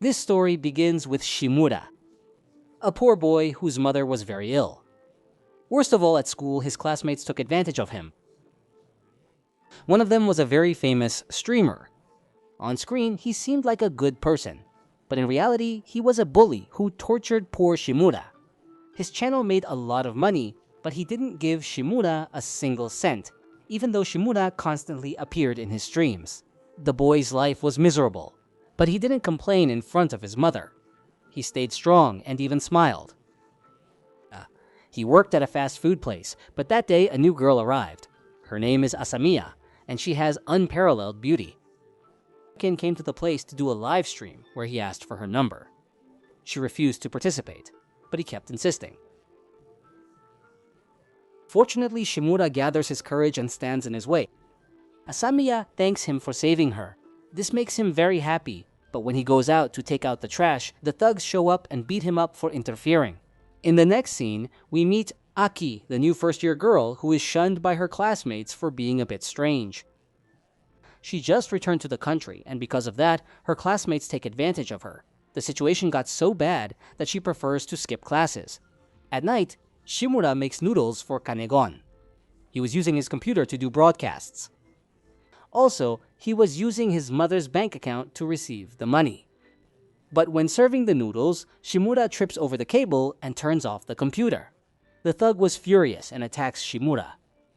This story begins with Shimura, a poor boy whose mother was very ill. Worst of all, at school, his classmates took advantage of him. One of them was a very famous streamer. On screen, he seemed like a good person, but in reality, he was a bully who tortured poor Shimura. His channel made a lot of money, but he didn't give Shimura a single cent, even though Shimura constantly appeared in his streams. The boy's life was miserable, but he didn't complain in front of his mother. He stayed strong and even smiled. He worked at a fast food place, but that day a new girl arrived. Her name is Asamiya, and she has unparalleled beauty. Kin came to the place to do a live stream where he asked for her number. She refused to participate, but he kept insisting. Fortunately, Shimura gathers his courage and stands in his way. Asamiya thanks him for saving her. This makes him very happy, but when he goes out to take out the trash, the thugs show up and beat him up for interfering. In the next scene, we meet Aki, the new first-year girl who is shunned by her classmates for being a bit strange. She just returned to the country, and because of that, her classmates take advantage of her. The situation got so bad that she prefers to skip classes. At night, Shimura makes noodles for Kanegon. He was using his computer to do broadcasts. Also, he was using his mother's bank account to receive the money. But when serving the noodles, Shimura trips over the cable and turns off the computer. The thug was furious and attacks Shimura.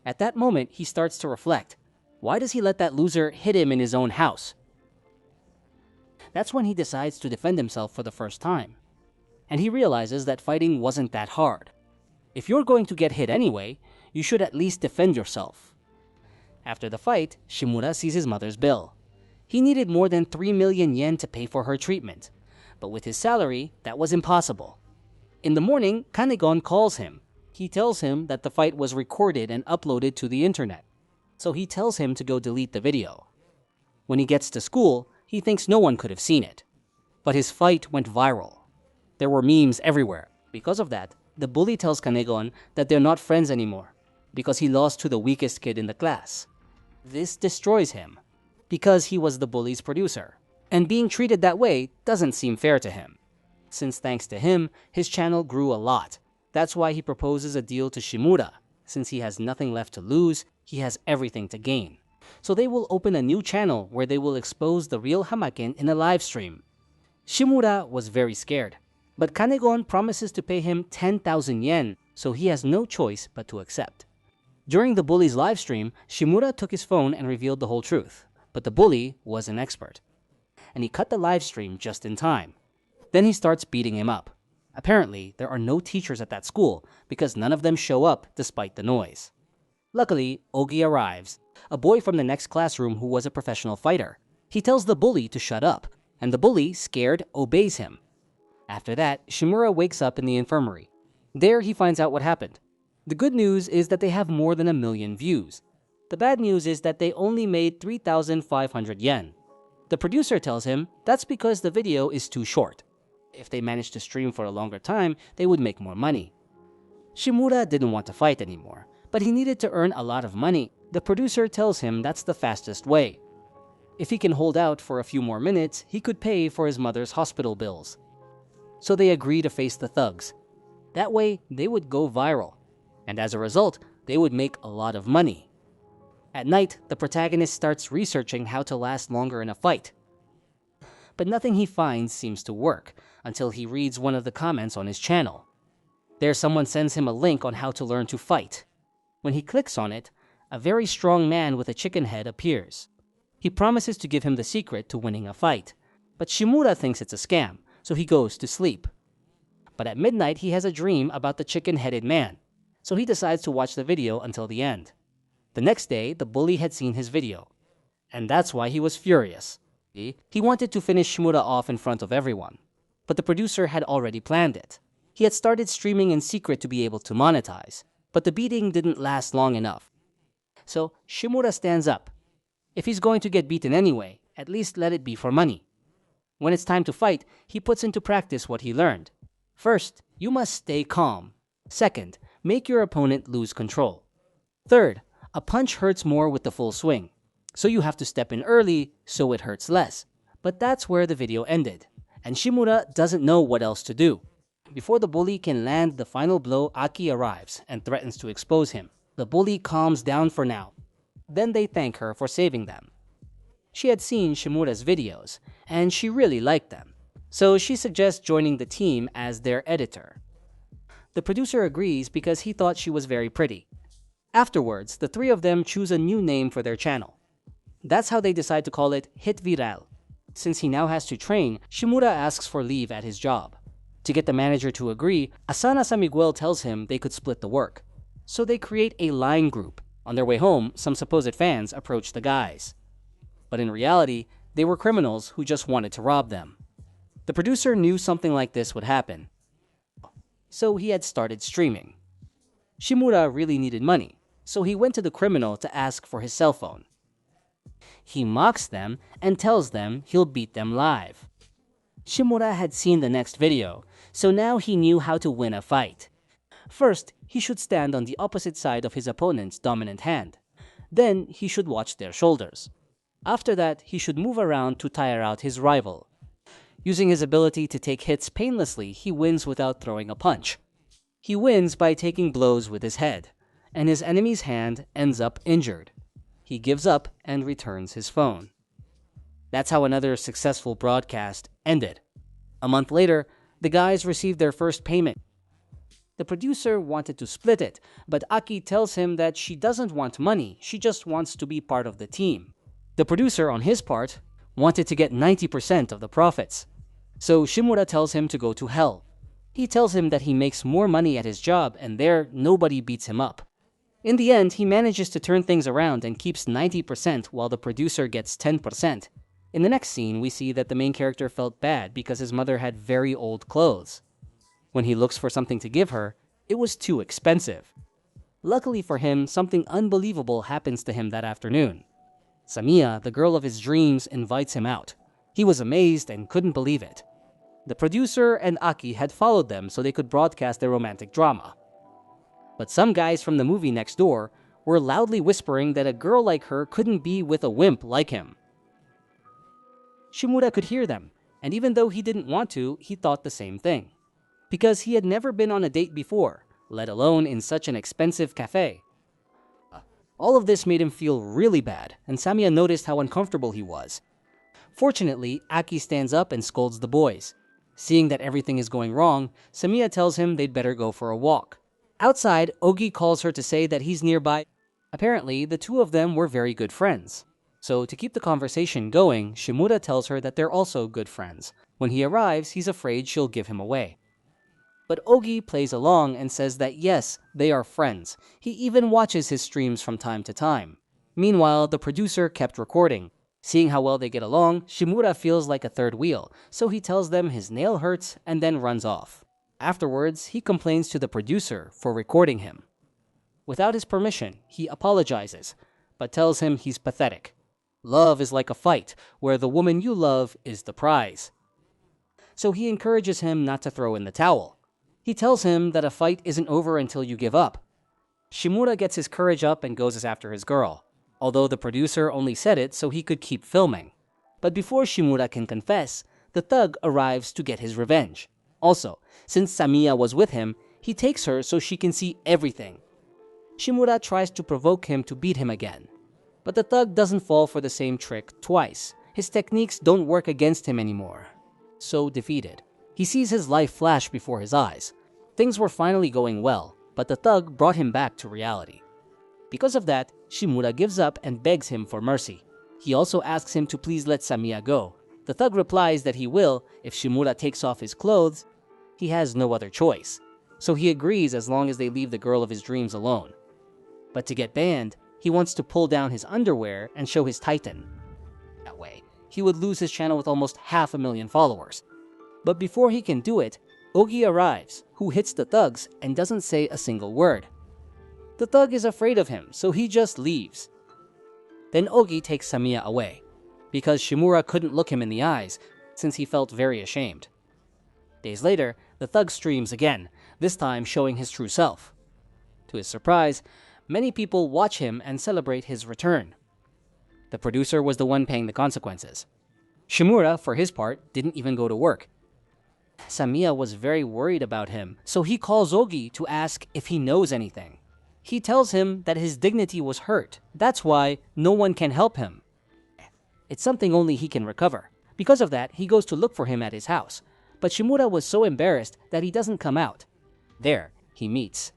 At that moment, he starts to reflect. Why does he let that loser hit him in his own house? That's when he decides to defend himself for the first time. And he realizes that fighting wasn't that hard. If you're going to get hit anyway, you should at least defend yourself. After the fight, Shimura sees his mother's bill. He needed more than 3 million yen to pay for her treatment, but with his salary, that was impossible. In the morning, Kanegon calls him. He tells him that the fight was recorded and uploaded to the internet, so he tells him to go delete the video. When he gets to school, he thinks no one could have seen it. But his fight went viral. There were memes everywhere. Because of that, the bully tells Kanegon that they're not friends anymore, because he lost to the weakest kid in the class. This destroys him, because he was the bully's producer, and being treated that way doesn't seem fair to him. Since thanks to him, his channel grew a lot. That's why he proposes a deal to Shimura. Since he has nothing left to lose, he has everything to gain. So they will open a new channel where they will expose the real Hamaken in a live stream. Shimura was very scared, but Kanegon promises to pay him 10,000 yen, so he has no choice but to accept. During the bully's live stream, Shimura took his phone and revealed the whole truth, but the bully was an expert, and he cut the live stream just in time. Then he starts beating him up. Apparently, there are no teachers at that school because none of them show up despite the noise. Luckily, Ogi arrives, a boy from the next classroom who was a professional fighter. He tells the bully to shut up, and the bully, scared, obeys him. After that, Shimura wakes up in the infirmary. There he finds out what happened. The good news is that they have more than 1 million views. The bad news is that they only made 3,500 yen. The producer tells him that's because the video is too short. If they managed to stream for a longer time, they would make more money. Shimura didn't want to fight anymore, but he needed to earn a lot of money. The producer tells him that's the fastest way. If he can hold out for a few more minutes, he could pay for his mother's hospital bills. So they agree to face the thugs. That way, they would go viral, and as a result, they would make a lot of money. At night, the protagonist starts researching how to last longer in a fight. But nothing he finds seems to work until he reads one of the comments on his channel. There, someone sends him a link on how to learn to fight. When he clicks on it, a very strong man with a chicken head appears. He promises to give him the secret to winning a fight, but Shimura thinks it's a scam, so he goes to sleep. But at midnight, he has a dream about the chicken-headed man, so he decides to watch the video until the end. The next day, the bully had seen his video, and that's why he was furious. He wanted to finish Shimura off in front of everyone, but the producer had already planned it. He had started streaming in secret to be able to monetize, but the beating didn't last long enough. So Shimura stands up. If he's going to get beaten anyway, at least let it be for money. When it's time to fight, he puts into practice what he learned. First, you must stay calm. Second, make your opponent lose control. Third, a punch hurts more with the full swing, so you have to step in early so it hurts less. But that's where the video ended. and Shimura doesn't know what else to do. Before the bully can land the final blow, Aki arrives and threatens to expose him. The bully calms down for now. Then they thank her for saving them. She had seen Shimura's videos, and she really liked them, so she suggests joining the team as their editor. The producer agrees because he thought she was very pretty. Afterwards, the three of them choose a new name for their channel. That's how they decide to call it Hit Viral. Since he now has to train, Shimura asks for leave at his job. To get the manager to agree, Asamiya tells him they could split the work. So they create a line group. On their way home, some supposed fans approach the guys. But in reality, they were criminals who just wanted to rob them. The producer knew something like this would happen, so he had started streaming. Shimura really needed money, so he went to the criminal to ask for his cell phone. He mocks them and tells them he'll beat them live. Shimura had seen the next video, so now he knew how to win a fight. First, he should stand on the opposite side of his opponent's dominant hand. Then, he should watch their shoulders. After that, he should move around to tire out his rival. Using his ability to take hits painlessly, he wins without throwing a punch. He wins by taking blows with his head, and his enemy's hand ends up injured. He gives up and returns his phone. That's how another successful broadcast ended. A month later, the guys received their first payment. The producer wanted to split it, but Aki tells him that she doesn't want money, she just wants to be part of the team. The producer, on his part, wanted to get 90% of the profits. So Shimura tells him to go to hell. He tells him that he makes more money at his job and there nobody beats him up. In the end, he manages to turn things around and keeps 90% while the producer gets 10%. In the next scene, we see that the main character felt bad because his mother had very old clothes. When he looks for something to give her, it was too expensive. Luckily for him, something unbelievable happens to him that afternoon. Asamiya, the girl of his dreams, invites him out. He was amazed and couldn't believe it. The producer and Aki had followed them so they could broadcast their romantic drama. But some guys from the movie next door were loudly whispering that a girl like her couldn't be with a wimp like him. Shimura could hear them, and even though he didn't want to, he thought the same thing. Because he had never been on a date before, let alone in such an expensive cafe. All of this made him feel really bad, and Asamiya noticed how uncomfortable he was. Fortunately, Aki stands up and scolds the boys. Seeing that everything is going wrong, Asamiya tells him they'd better go for a walk. Outside, Ogi calls her to say that he's nearby. Apparently, the two of them were very good friends. So to keep the conversation going, Shimura tells her that they're also good friends. When he arrives, he's afraid she'll give him away. But Ogi plays along and says that yes, they are friends. He even watches his streams from time to time. Meanwhile, the producer kept recording. Seeing how well they get along, Shimura feels like a third wheel, so he tells them his nail hurts and then runs off. Afterwards, he complains to the producer for recording him. Without his permission, he apologizes, but tells him he's pathetic. Love is like a fight, where the woman you love is the prize. So he encourages him not to throw in the towel. He tells him that a fight isn't over until you give up. Shimura gets his courage up and goes after his girl, although the producer only said it so he could keep filming. But before Shimura can confess, the thug arrives to get his revenge. Also, since Asamiya was with him, he takes her so she can see everything. Shimura tries to provoke him to beat him again. But the thug doesn't fall for the same trick twice. His techniques don't work against him anymore. So defeated, he sees his life flash before his eyes. Things were finally going well, but the thug brought him back to reality. Because of that, Shimura gives up and begs him for mercy. He also asks him to please let Asamiya go. The thug replies that he will if Shimura takes off his clothes. He has no other choice, so he agrees as long as they leave the girl of his dreams alone. But to get banned, he wants to pull down his underwear and show his titan. That way, he would lose his channel with almost 500,000 followers. But before he can do it, Ogi arrives, who hits the thugs and doesn't say a single word. The thug is afraid of him, so he just leaves. Then Ogi takes Asamiya away, because Shimura couldn't look him in the eyes, since he felt very ashamed. Days later, the thug streams again, this time showing his true self. To his surprise, many people watch him and celebrate his return. The producer was the one paying the consequences. Shimura, for his part, didn't even go to work. Asamiya was very worried about him, so he calls Ogi to ask if he knows anything. He tells him that his dignity was hurt. That's why no one can help him. It's something only he can recover. Because of that, he goes to look for him at his house. But Shimura was so embarrassed that he doesn't come out. There, he meets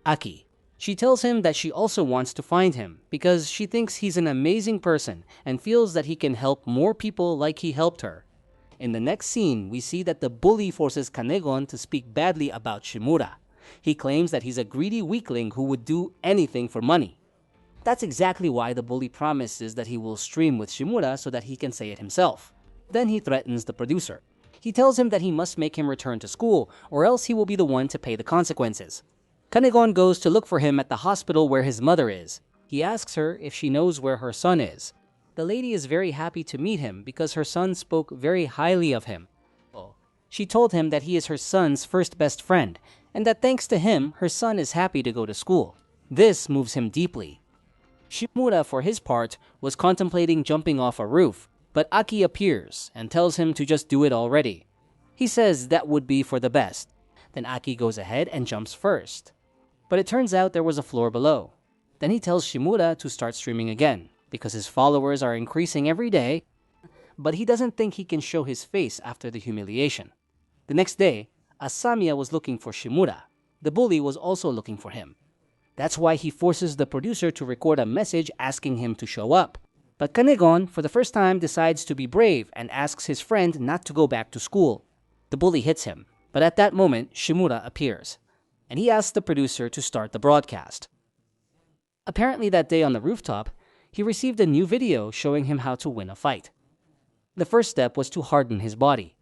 Aki. She tells him that she also wants to find him because she thinks he's an amazing person and feels that he can help more people like he helped her. In the next scene, we see that the bully forces Kanegon to speak badly about Shimura. He claims that he's a greedy weakling who would do anything for money. That's exactly why the bully promises that he will stream with Shimura so that he can say it himself. Then he threatens the producer. He tells him that he must make him return to school, or else he will be the one to pay the consequences. Kanegon goes to look for him at the hospital where his mother is. He asks her if she knows where her son is. The lady is very happy to meet him because her son spoke very highly of him. She told him that he is her son's first best friend, and that thanks to him, her son is happy to go to school. This moves him deeply. Shimura, for his part, was contemplating jumping off a roof, but Aki appears and tells him to just do it already. He says that would be for the best. Then Aki goes ahead and jumps first. But it turns out there was a floor below. Then he tells Shimura to start streaming again, because his followers are increasing every day, but he doesn't think he can show his face after the humiliation. The next day, Asamiya was looking for Shimura. The bully was also looking for him. That's why he forces the producer to record a message asking him to show up. But Kanegon, for the first time, decides to be brave and asks his friend not to go back to school. The bully hits him, but at that moment, Shimura appears, and he asks the producer to start the broadcast. Apparently that day on the rooftop, he received a new video showing him how to win a fight. The first step was to harden his body.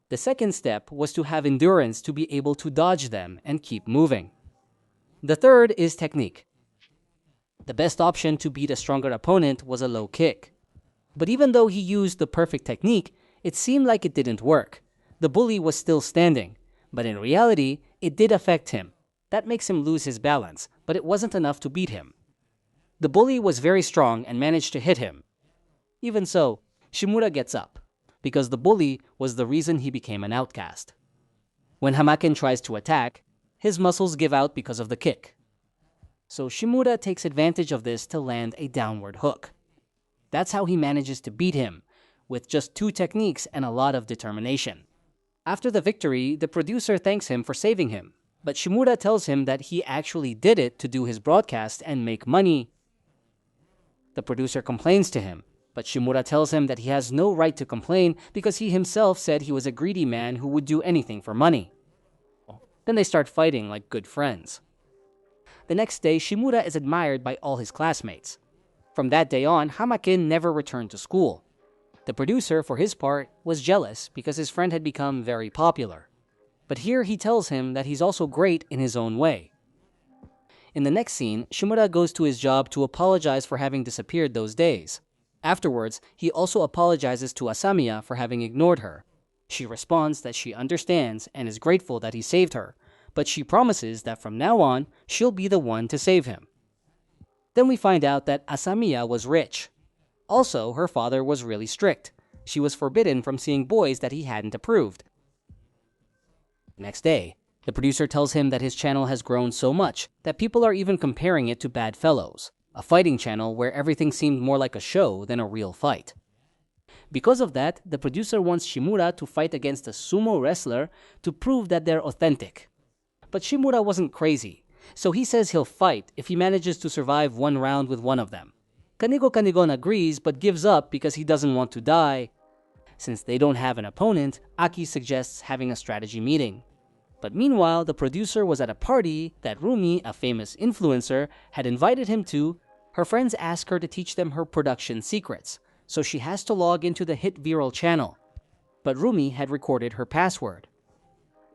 The second step was to have endurance to be able to dodge them and keep moving. The third is technique. The best option to beat a stronger opponent was a low kick. But even though he used the perfect technique, it seemed like it didn't work. The bully was still standing, but in reality, it did affect him. That makes him lose his balance, but it wasn't enough to beat him. The bully was very strong and managed to hit him. Even so, Shimura gets up, because the bully was the reason he became an outcast. When Hamaken tries to attack, his muscles give out because of the kick. So Shimura takes advantage of this to land a downward hook. That's how he manages to beat him, with just 2 techniques and a lot of determination. After the victory, the producer thanks him for saving him, but Shimura tells him that he actually did it to do his broadcast and make money. The producer complains to him, but Shimura tells him that he has no right to complain because he himself said he was a greedy man who would do anything for money. Then they start fighting like good friends. The next day, Shimura is admired by all his classmates. From that day on, Hamakin never returned to school. The producer, for his part, was jealous because his friend had become very popular. But here he tells him that he's also great in his own way. In the next scene, Shimura goes to his job to apologize for having disappeared those days. Afterwards, he also apologizes to Asamiya for having ignored her. She responds that she understands and is grateful that he saved her, but she promises that from now on, she'll be the one to save him. Then we find out that Asamiya was rich. Also, her father was really strict. She was forbidden from seeing boys that he hadn't approved. Next day, the producer tells him that his channel has grown so much that people are even comparing it to Bad Fellows, a fighting channel where everything seemed more like a show than a real fight. Because of that, the producer wants Shimura to fight against a sumo wrestler to prove that they're authentic. But Shimura wasn't crazy, so he says he'll fight if he manages to survive 1 round with one of them. Kanigon agrees but gives up because he doesn't want to die. Since they don't have an opponent, Aki suggests having a strategy meeting. But meanwhile, the producer was at a party that Rumi, a famous influencer, had invited him to. Her friends ask her to teach them her production secrets, so she has to log into the hit viral channel. But Rumi had recorded her password.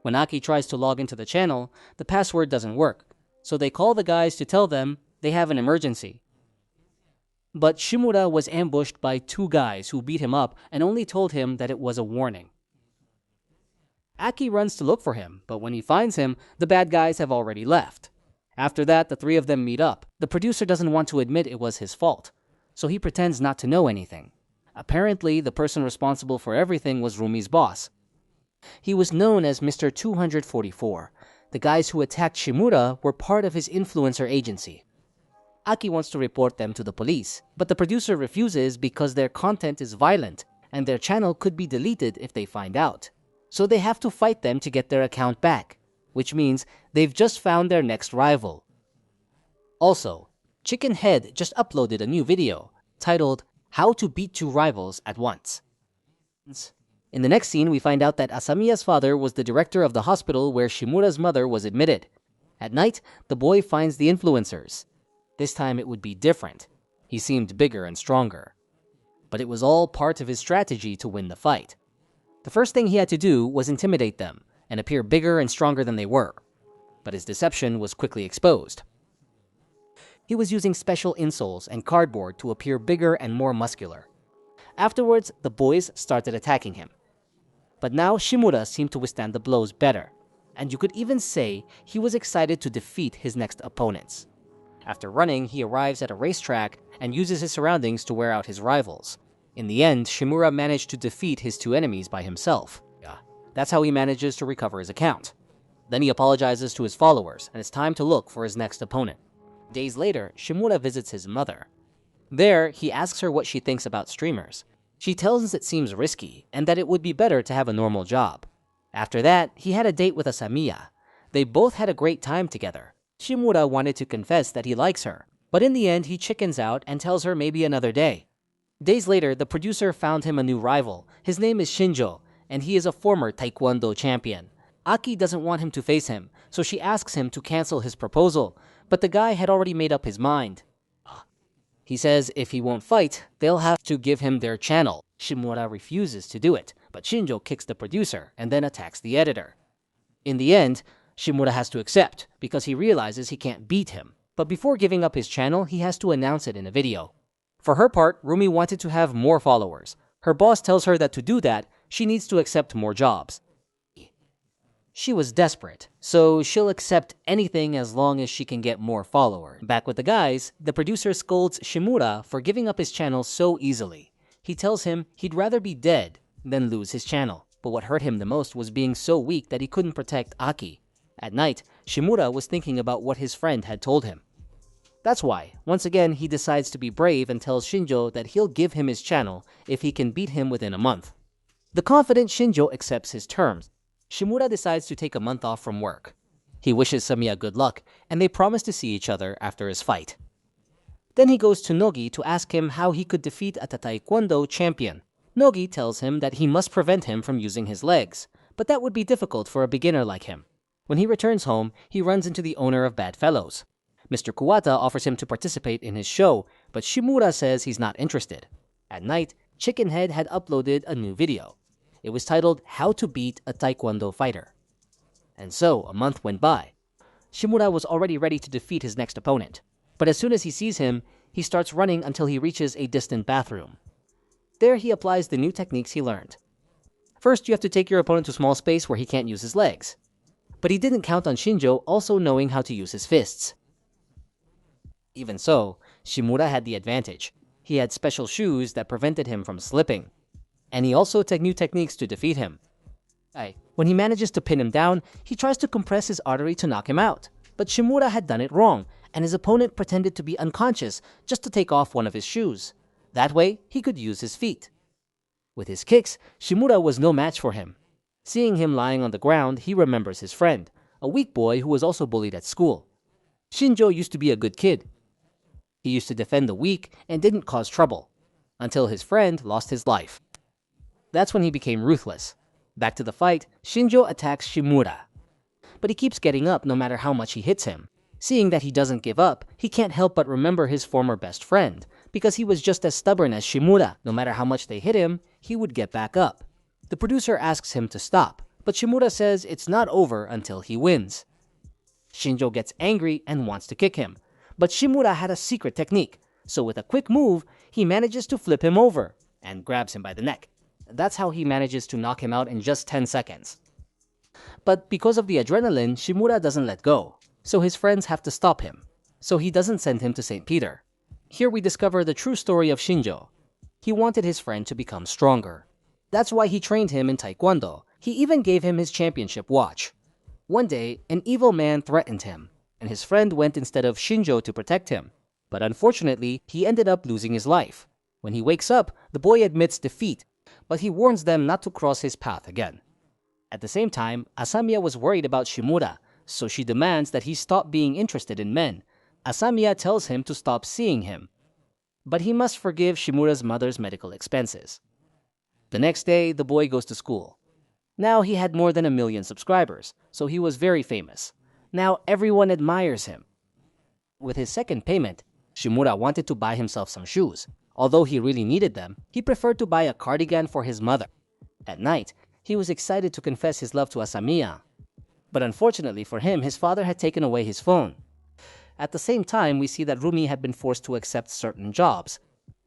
When Aki tries to log into the channel, the password doesn't work, so they call the guys to tell them they have an emergency. But Shimura was ambushed by 2 guys who beat him up and only told him that it was a warning. Aki runs to look for him, but when he finds him, the bad guys have already left. After that, the 3 of them meet up. The producer doesn't want to admit it was his fault, so he pretends not to know anything. Apparently, the person responsible for everything was Rumi's boss. He was known as Mr. 244. The guys who attacked Shimura were part of his influencer agency. Aki wants to report them to the police, but the producer refuses because their content is violent and their channel could be deleted if they find out. So they have to fight them to get their account back, which means they've just found their next rival. Also, Chicken Head just uploaded a new video titled How to Beat Two Rivals at Once. In the next scene, we find out that Asamiya's father was the director of the hospital where Shimura's mother was admitted. At night, the boy finds the influencers. This time it would be different. He seemed bigger and stronger. But it was all part of his strategy to win the fight. The first thing he had to do was intimidate them and appear bigger and stronger than they were. But his deception was quickly exposed. He was using special insoles and cardboard to appear bigger and more muscular. Afterwards, the boys started attacking him. But now Shimura seemed to withstand the blows better, and you could even say he was excited to defeat his next opponents. After running, he arrives at a racetrack and uses his surroundings to wear out his rivals. In the end, Shimura managed to defeat his two enemies by himself. That's how he manages to recover his account. Then he apologizes to his followers, and it's time to look for his next opponent. Days later, Shimura visits his mother. There, he asks her what she thinks about streamers. She tells us it seems risky, and that it would be better to have a normal job. After that, he had a date with Asamiya. They both had a great time together. Shimura wanted to confess that he likes her, but in the end he chickens out and tells her maybe another day. Days later, the producer found him a new rival. His name is Shinjo, and he is a former Taekwondo champion. Aki doesn't want him to face him, so she asks him to cancel his proposal, but the guy had already made up his mind. He says if he won't fight, they'll have to give him their channel. Shimura refuses to do it, but Shinjo kicks the producer and then attacks the editor. In the end, Shimura has to accept because he realizes he can't beat him. But before giving up his channel, he has to announce it in a video. For her part, Rumi wanted to have more followers. Her boss tells her that to do that, she needs to accept more jobs. She was desperate, so she'll accept anything as long as she can get more followers. Back with the guys, the producer scolds Shimura for giving up his channel so easily. He tells him he'd rather be dead than lose his channel. But what hurt him the most was being so weak that he couldn't protect Aki. At night, Shimura was thinking about what his friend had told him. That's why, once again, he decides to be brave and tells Shinjo that he'll give him his channel if he can beat him within a month. The confident Shinjo accepts his terms. Shimura decides to take a month off from work. He wishes Asamiya good luck, and they promise to see each other after his fight. Then he goes to Nogi to ask him how he could defeat a Taekwondo champion. Nogi tells him that he must prevent him from using his legs, but that would be difficult for a beginner like him. When he returns home, he runs into the owner of Bad Fellows. Mr. Kuwata offers him to participate in his show, but Shimura says he's not interested. At night, Chicken Head had uploaded a new video. It was titled, How to Beat a Taekwondo Fighter. And so, a month went by. Shimura was already ready to defeat his next opponent. But as soon as he sees him, he starts running until he reaches a distant bathroom. There he applies the new techniques he learned. First, you have to take your opponent to a small space where he can't use his legs. But he didn't count on Shinjo also knowing how to use his fists. Even so, Shimura had the advantage. He had special shoes that prevented him from slipping. And he also took new techniques to defeat him. When he manages to pin him down, he tries to compress his artery to knock him out. But Shimura had done it wrong, and his opponent pretended to be unconscious just to take off one of his shoes. That way, he could use his feet. With his kicks, Shimura was no match for him. Seeing him lying on the ground, he remembers his friend, a weak boy who was also bullied at school. Shinjo used to be a good kid. He used to defend the weak and didn't cause trouble, until his friend lost his life. That's when he became ruthless. Back to the fight, Shinjo attacks Shimura. But he keeps getting up no matter how much he hits him. Seeing that he doesn't give up, he can't help but remember his former best friend, because he was just as stubborn as Shimura. No matter how much they hit him, he would get back up. The producer asks him to stop, but Shimura says it's not over until he wins. Shinjo gets angry and wants to kick him, but Shimura had a secret technique, so with a quick move, he manages to flip him over and grabs him by the neck. That's how he manages to knock him out in just 10 seconds. But because of the adrenaline, Shimura doesn't let go, so his friends have to stop him, so he doesn't send him to St. Peter. Here we discover the true story of Shinjo. He wanted his friend to become stronger. That's why he trained him in Taekwondo. He even gave him his championship watch. One day, an evil man threatened him, and his friend went instead of Shinjo to protect him. But unfortunately, he ended up losing his life. When he wakes up, the boy admits defeat, but he warns them not to cross his path again. At the same time, Asamiya was worried about Shimura, so she demands that he stop being interested in men. Asamiya tells him to stop seeing him, but he must forgive Shimura's mother's medical expenses. The next day, the boy goes to school. Now he had more than 1 million subscribers, so he was very famous. Now everyone admires him. With his second payment, Shimura wanted to buy himself some shoes. Although he really needed them, he preferred to buy a cardigan for his mother. At night, he was excited to confess his love to Asamiya. But unfortunately for him, his father had taken away his phone. At the same time, we see that Rumi had been forced to accept certain jobs.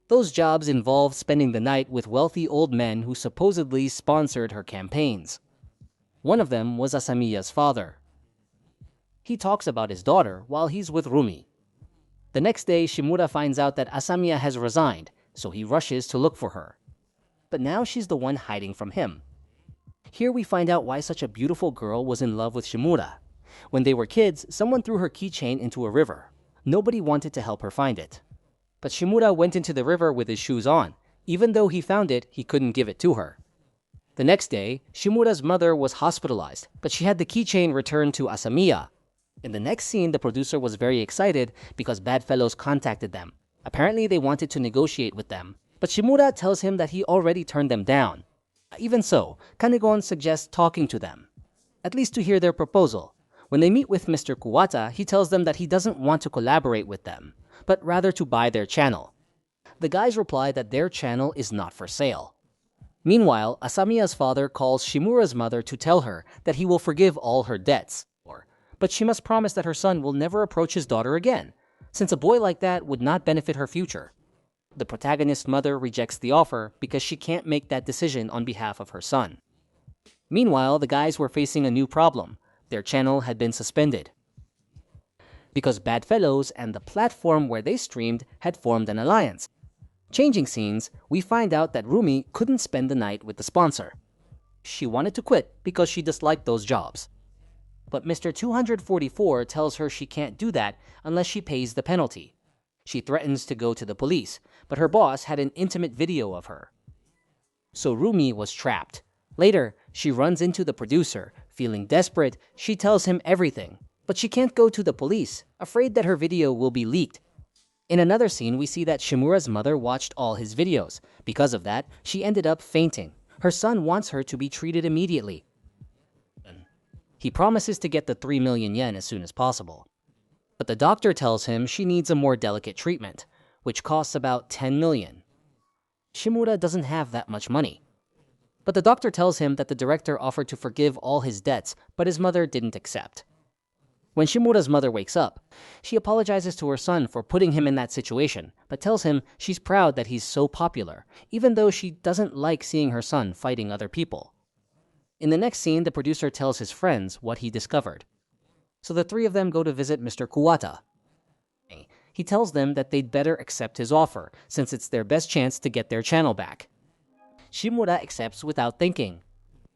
Those jobs involved spending the night with wealthy old men who supposedly sponsored her campaigns. One of them was Asamiya's father. He talks about his daughter while he's with Rumi. The next day, Shimura finds out that Asamiya has resigned, so he rushes to look for her. But now she's the one hiding from him. Here we find out why such a beautiful girl was in love with Shimura. When they were kids, someone threw her keychain into a river. Nobody wanted to help her find it. But Shimura went into the river with his shoes on. Even though he found it, he couldn't give it to her. The next day, Shimura's mother was hospitalized, but she had the keychain returned to Asamiya. In the next scene, the producer was very excited because bad fellows contacted them. Apparently, they wanted to negotiate with them, but Shimura tells him that he already turned them down. Even so, Kanegon suggests talking to them, at least to hear their proposal. When they meet with Mr. Kuwata, he tells them that he doesn't want to collaborate with them, but rather to buy their channel. The guys reply that their channel is not for sale. Meanwhile, Asamiya's father calls Shimura's mother to tell her that he will forgive all her debts, but she must promise that her son will never approach his daughter again, since a boy like that would not benefit her future. The protagonist's mother rejects the offer because she can't make that decision on behalf of her son. Meanwhile, the guys were facing a new problem. Their channel had been suspended because bad fellows and the platform where they streamed had formed an alliance. Changing scenes, we find out that Rumi couldn't spend the night with the sponsor. She wanted to quit because she disliked those jobs. But Mr. 244 tells her she can't do that unless she pays the penalty. She threatens to go to the police, but her boss had an intimate video of her. So Rumi was trapped. Later, she runs into the producer. Feeling desperate, she tells him everything. But she can't go to the police, afraid that her video will be leaked. In another scene, we see that Shimura's mother watched all his videos. Because of that, she ended up fainting. Her son wants her to be treated immediately. He promises to get the 3 million yen as soon as possible. But the doctor tells him she needs a more delicate treatment, which costs about 10 million. Shimura doesn't have that much money. But the doctor tells him that the director offered to forgive all his debts, but his mother didn't accept. When Shimura's mother wakes up, she apologizes to her son for putting him in that situation, but tells him she's proud that he's so popular, even though she doesn't like seeing her son fighting other people. In the next scene, the producer tells his friends what he discovered. So the three of them go to visit Mr. Kuwata. He tells them that they'd better accept his offer, since it's their best chance to get their channel back. Shimura accepts without thinking.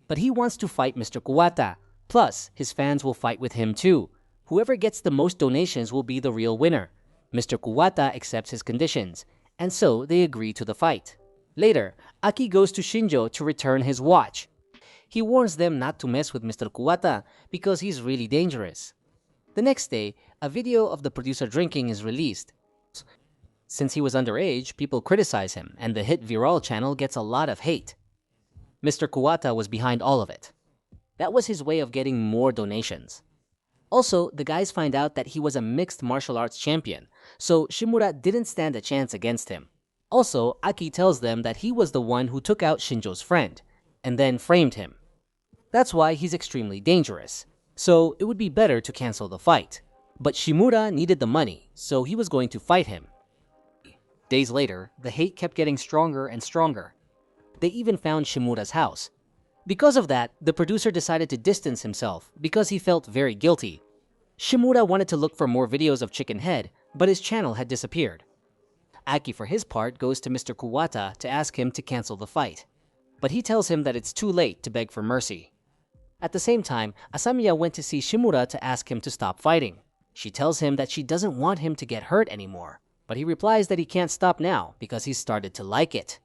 But he wants to fight Mr. Kuwata. Plus, his fans will fight with him too. Whoever gets the most donations will be the real winner. Mr. Kuwata accepts his conditions, and so they agree to the fight. Later, Aki goes to Shinjo to return his watch. He warns them not to mess with Mr. Kuwata because he's really dangerous. The next day, a video of the producer drinking is released. Since he was underage, people criticize him, and the hit Viral channel gets a lot of hate. Mr. Kuwata was behind all of it. That was his way of getting more donations. Also, the guys find out that he was a mixed martial arts champion, so Shimura didn't stand a chance against him. Also, Aki tells them that he was the one who took out Shinjo's friend, and then framed him. That's why he's extremely dangerous. So it would be better to cancel the fight. But Shimura needed the money, so he was going to fight him. Days later, the hate kept getting stronger and stronger. They even found Shimura's house. Because of that, the producer decided to distance himself because he felt very guilty. Shimura wanted to look for more videos of Chicken Head, but his channel had disappeared. Aki, for his part, goes to Mr. Kuwata to ask him to cancel the fight. But he tells him that it's too late to beg for mercy. At the same time, Asamiya went to see Shimura to ask him to stop fighting. She tells him that she doesn't want him to get hurt anymore, but he replies that he can't stop now because he's started to like it.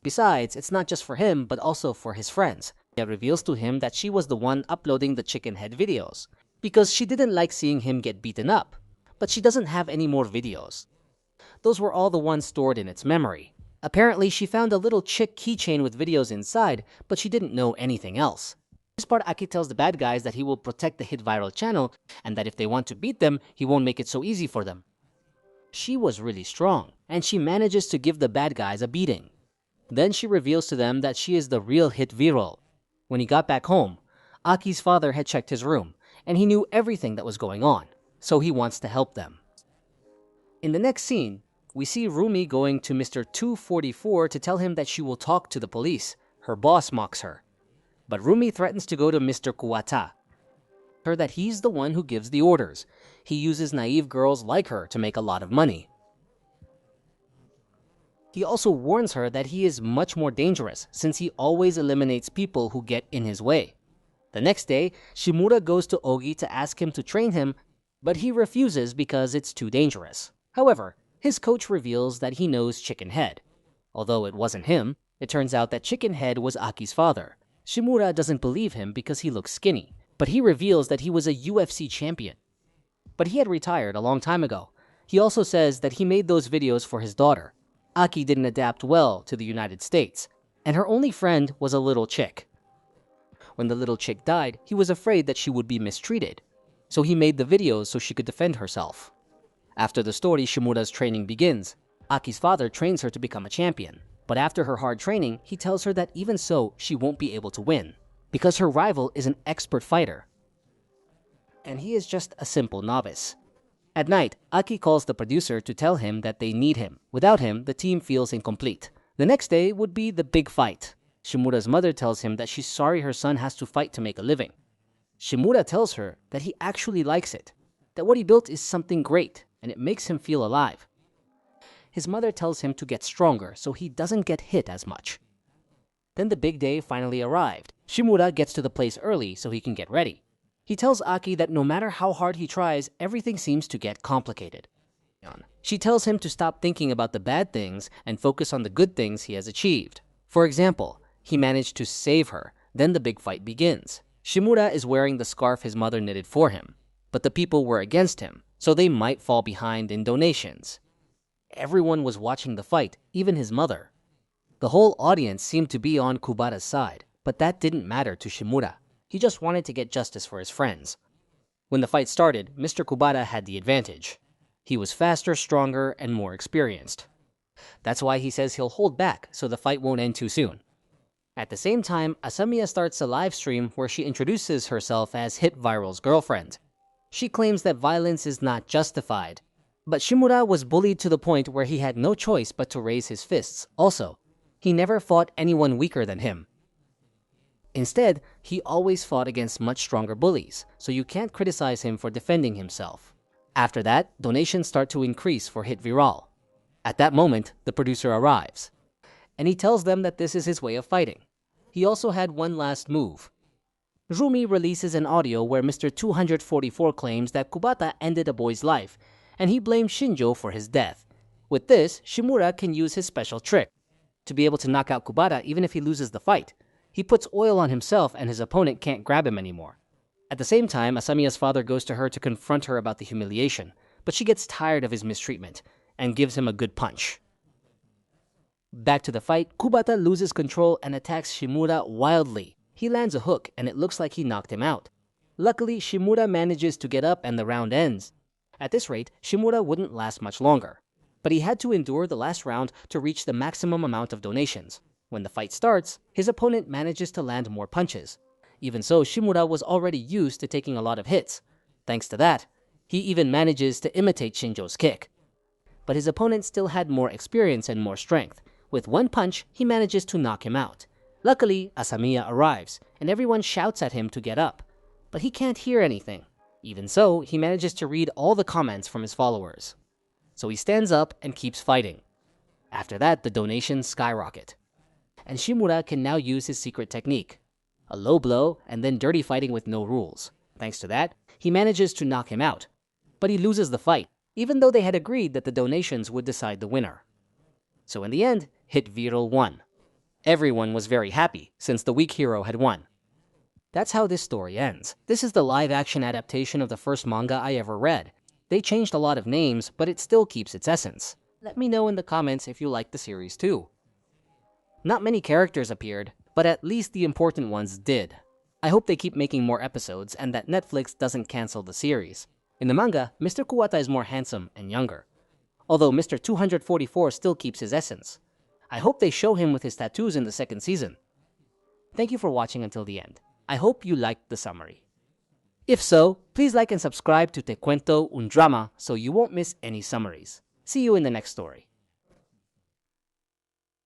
Besides, it's not just for him, but also for his friends. She reveals to him that she was the one uploading the chicken head videos, because she didn't like seeing him get beaten up, but she doesn't have any more videos. Those were all the ones stored in its memory. Apparently, she found a little chick keychain with videos inside, but she didn't know anything else. This part, Aki tells the bad guys that he will protect the hit viral channel, and that if they want to beat them, he won't make it so easy for them. She was really strong, and she manages to give the bad guys a beating. Then she reveals to them that she is the real hit viral. When he got back home, Aki's father had checked his room, and he knew everything that was going on, so he wants to help them. In the next scene, we see Rumi going to Mr. 244 to tell him that she will talk to the police. Her boss mocks her. But Rumi threatens to go to Mr. Kuwata, her that he's the one who gives the orders. He uses naive girls like her to make a lot of money. He also warns her that he is much more dangerous since he always eliminates people who get in his way. The next day, Shimura goes to Ogi to ask him to train him, but he refuses because it's too dangerous. However, his coach reveals that he knows Chicken Head. Although it wasn't him, it turns out that Chicken Head was Aki's father. Shimura doesn't believe him because he looks skinny, but he reveals that he was a UFC champion. But he had retired a long time ago. He also says that he made those videos for his daughter. Aki didn't adapt well to the United States, and her only friend was a little chick. When the little chick died, he was afraid that she would be mistreated, so he made the videos so she could defend herself. After the story, Shimura's training begins. Aki's father trains her to become a champion, but after her hard training, he tells her that even so, she won't be able to win, because her rival is an expert fighter, and he is just a simple novice. At night, Aki calls the producer to tell him that they need him. Without him, the team feels incomplete. The next day would be the big fight. Shimura's mother tells him that she's sorry her son has to fight to make a living. Shimura tells her that he actually likes it, that what he built is something great, and it makes him feel alive. His mother tells him to get stronger so he doesn't get hit as much. Then the big day finally arrived. Shimura gets to the place early so he can get ready. He tells Aki that no matter how hard he tries, everything seems to get complicated. She tells him to stop thinking about the bad things and focus on the good things he has achieved. For example, he managed to save her. Then the big fight begins. Shimura is wearing the scarf his mother knitted for him, but the people were against him, so they might fall behind in donations. Everyone was watching the fight, even his mother. The whole audience seemed to be on Kubata's side, but that didn't matter to Shimura. He just wanted to get justice for his friends. When the fight started, Mr. Kubata had the advantage. He was faster, stronger, and more experienced. That's why he says he'll hold back so the fight won't end too soon. At the same time, Asamiya starts a live stream where she introduces herself as Hit Viral's girlfriend. She claims that violence is not justified, but Shimura was bullied to the point where he had no choice but to raise his fists. Also, he never fought anyone weaker than him. Instead, he always fought against much stronger bullies, so you can't criticize him for defending himself. After that, donations start to increase for Hit Viral. At that moment, the producer arrives, and he tells them that this is his way of fighting. He also had one last move. Rumi releases an audio where Mr. 244 claims that Kubata ended a boy's life, and he blames Shinjo for his death. With this, Shimura can use his special trick to be able to knock out Kubata even if he loses the fight. He puts oil on himself and his opponent can't grab him anymore. At the same time, Asamiya's father goes to her to confront her about the humiliation, but she gets tired of his mistreatment and gives him a good punch. Back to the fight, Kubata loses control and attacks Shimura wildly. He lands a hook and it looks like he knocked him out. Luckily, Shimura manages to get up and the round ends. At this rate, Shimura wouldn't last much longer, but he had to endure the last round to reach the maximum amount of donations. When the fight starts, his opponent manages to land more punches. Even so, Shimura was already used to taking a lot of hits. Thanks to that, he even manages to imitate Shinjo's kick. But his opponent still had more experience and more strength. With one punch, he manages to knock him out. Luckily, Asamiya arrives, and everyone shouts at him to get up. But he can't hear anything. Even so, he manages to read all the comments from his followers. So he stands up and keeps fighting. After that, the donations skyrocket, and Shimura can now use his secret technique. a low blow, and then dirty fighting with no rules. Thanks to that, he manages to knock him out. But he loses the fight, even though they had agreed that the donations would decide the winner. So in the end, Hit Viral won. Everyone was very happy, since the weak hero had won. That's how this story ends. This is the live-action adaptation of the first manga I ever read. They changed a lot of names, but it still keeps its essence. Let me know in the comments if you like the series too. Not many characters appeared, but at least the important ones did. I hope they keep making more episodes and that Netflix doesn't cancel the series. In the manga, Mr. Kuwata is more handsome and younger, although Mr. 244 still keeps his essence. I hope they show him with his tattoos in the second season. Thank you for watching until the end. I hope you liked the summary. If so, please like and subscribe to Te Cuento un Drama so you won't miss any summaries. See you in the next story.